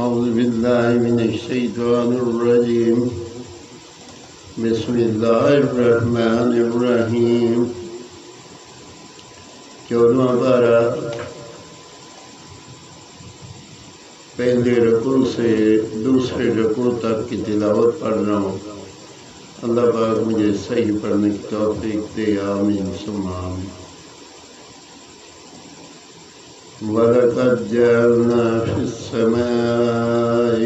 أعوذ بالله من الشيطان الرجيم بسم الله الرحمن الرحیم 14واں پارہ پہلے رکوع سے دوسرے رکوع تک کی تلاوت پڑھ رہا ہوں۔ اللہ پاک مجھے صحیح پڑھنے کی توفیق دے، آمین ثم آمین۔ وَلَقَدْ جَعَلْنَا فِي السَّمَاءِ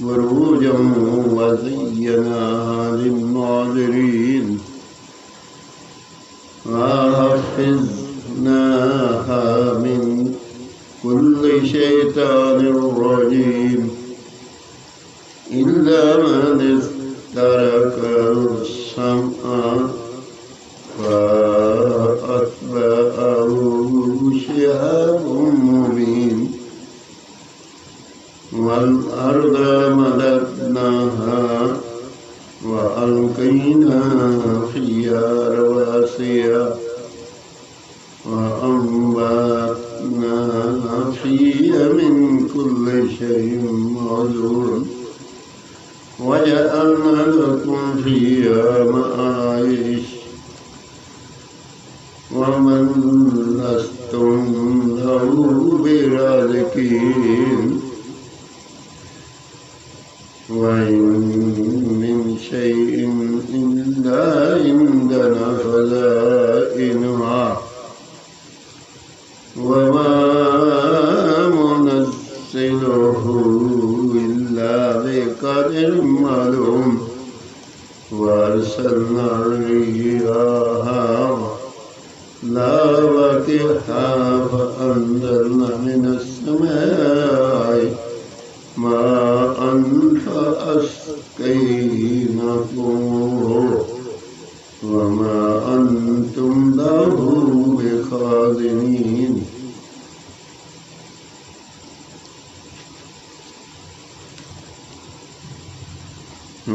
بُرُوجًا وَزَيَّنَاهَا لِلنَّاظِرِينَ وَحَفِظْنَاهَا مِنْ كُلِّ شَيْطَانٍ رَجِيمٍ إِلَّا مَنِ اسْتَرَكَ السَّمْعَ فَأَتْبَعَهُ شِهَابٌ مُّبِينٌ وَالْأَرْضَ مَدَدْنَاهَا وَأَلْقَيْنَا فِيهَا رَوَاسِيَ وَأَنبَتْنَا فِيهَا مِن كُلِّ شَيْءٍ مَّوْزُونٍ وَجَعَلْنَا لَكُمْ فِيهَا مَعَايِشَ وَمَن لَّسْتُم لَّهُ بِرَازِقِينَ وَإِن مِّن شَيْءٍ إِلَّا عِندَنَا خَزَائِنُهَا وَمَا نُنَزِّلُهُ إِلَّا بِقَدَرٍ مَّعْلُومٍ وَأَرْسَلْنَا الرِّيَاحَ لَوَاقِحَ فَأَنزَلْنَا مِنَ السَّمَاءِ مَاءً فَأَسْقَيْنَاكُمُوهُ وَمَا أَنتُمْ لَهُ بِخَازِنِينَ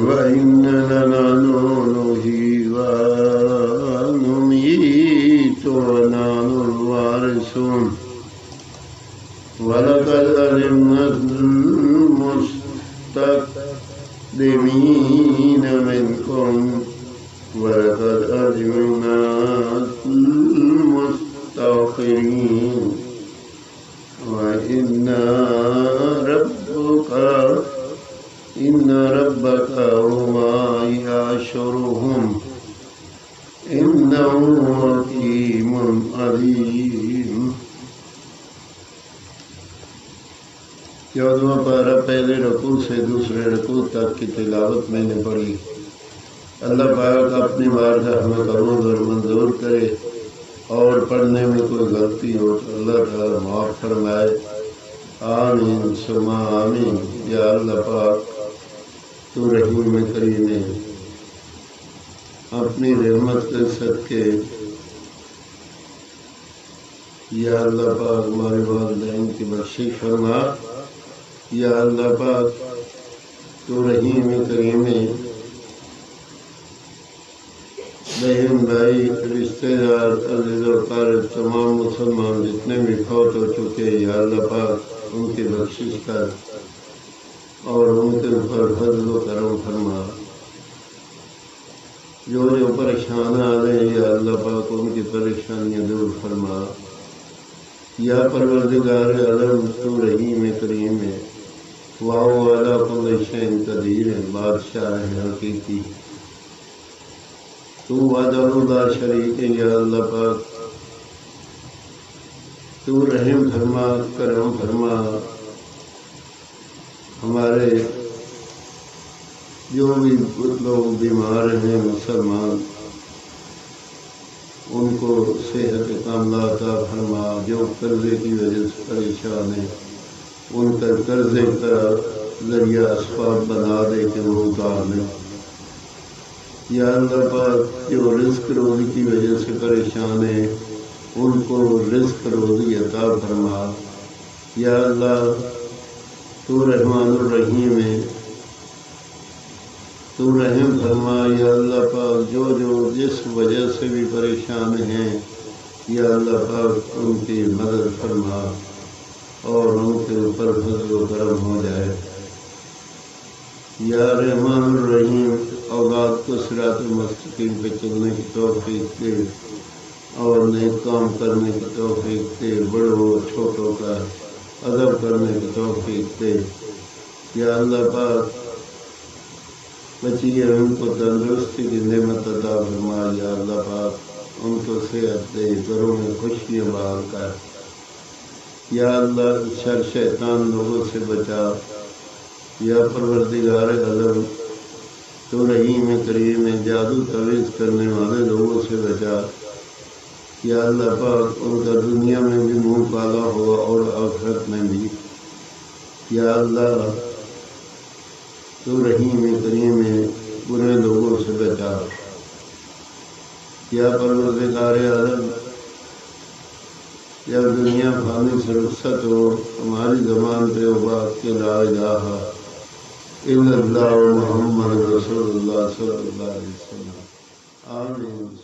وَإِنَّا لَنَحْنُ نُحْيِي وَنُمِيتُ وَنَحْنُ الْوَارِثُونَ وَلَقَدْ عَلِمْنَا الْمُسْتَقْدِمِينَ مِنكُمْ وَلَقَدْ عَلِمْنَا الْمُسْتَأْخِرِينَ وَإِنَّ رَبَّكَ هُوَ يَحْشُرُهُمْ إِنَّهُ حَكِيمٌ عَلِيمٌ۔ 14واں پارہ پہلے رکوع سے دوسرے رکوع تک کی تلاوت میں نے پڑھی۔ اللہ پاک اپنی بارگاہ میں قبول اور منظور کرے، اور پڑھنے میں کوئی غلطی ہو تو اللہ تعالیٰ معاف فرمائے، آمین ثم آمین۔ یا اللہ پاک تو رحیم کریم ہے، اپنی رحمت کے صدقے یا اللہ پاک ہمارے والدین کی بخشش فرما۔ یا اللہ پاک تو رحیم کریم ہے، بہن بھائی رشتے دار عزیز و اقارب تمام مسلمان جتنے بھی فوت ہو چکے، یا اللہ پاک ان کی بخشش کر اور ان کے اوپر فضل و کرم فرما۔ جو پریشان آ رہے ہیں یا اللہ پاک ان کی پریشانیاں دور فرما۔ یا پروردگار عالم تو رحیم کریم ہے، واو علی کل شیء قدیر ہے، بادشاہ ہے حقیقی، تو وحدہ لا شریک ہے۔ یا اللہ پاک تو رحم فرما، کرم فرما، ہمارے جو بھی لوگ بیمار ہیں مسلمان ان کو صحت کاملہ عطا فرما، جو قرضے کی وجہ سے پریشان ہیں ان کا قرضے کا ذریعہ اسباب بنا دے کہ وہ اتار لیں۔ یا اللہ پاک جو رزق روزی کی وجہ سے پریشان ہیں ان کو رزق روزی عطا فرما۔ یا اللہ تو رحمان الرحیم ہے، تو رحم فرما۔ یا اللہ پاک جو جس وجہ سے بھی پریشان ہیں یا اللہ پاک ان کی مدد فرما۔ اور ان کے اوپر فضل و کرم ہو جائے۔ یا رحمان الرحیم، اولاد کو صراط مستقیم پہ چلنے کی توفیق دے اور نیک کام کرنے کی توفیق دے، بڑوں چھوٹوں کا ادب کرنے کی توفیق دے۔ یا اللہ پاک بچیے ان کو تندرستی کی نعمت عطا فرما۔ یا اللہ پاک ان کو صحت دے، گھروں میں خوشیاں بحال کر۔ یا اللہ شر شیطان لوگوں سے بچا۔ یا پروردگار عالم تو رحیم کریم جادو تعویذ کرنے والے لوگوں سے بچا۔ یا اللہ پاک ان کا دنیا میں بھی منہ کالا ہوا اور آخرت میں بھی۔ یا اللہ تو رحیم کریم برے لوگوں سے بچا۔ یا پروردگار عالم جب دنیا فانی سے رخصت ہو، ہماری زبان پہ وہ بات کہ لا الہ الا اللہ محمد رسول اللہ صلی اللہ علیہ وسلم۔ آمین۔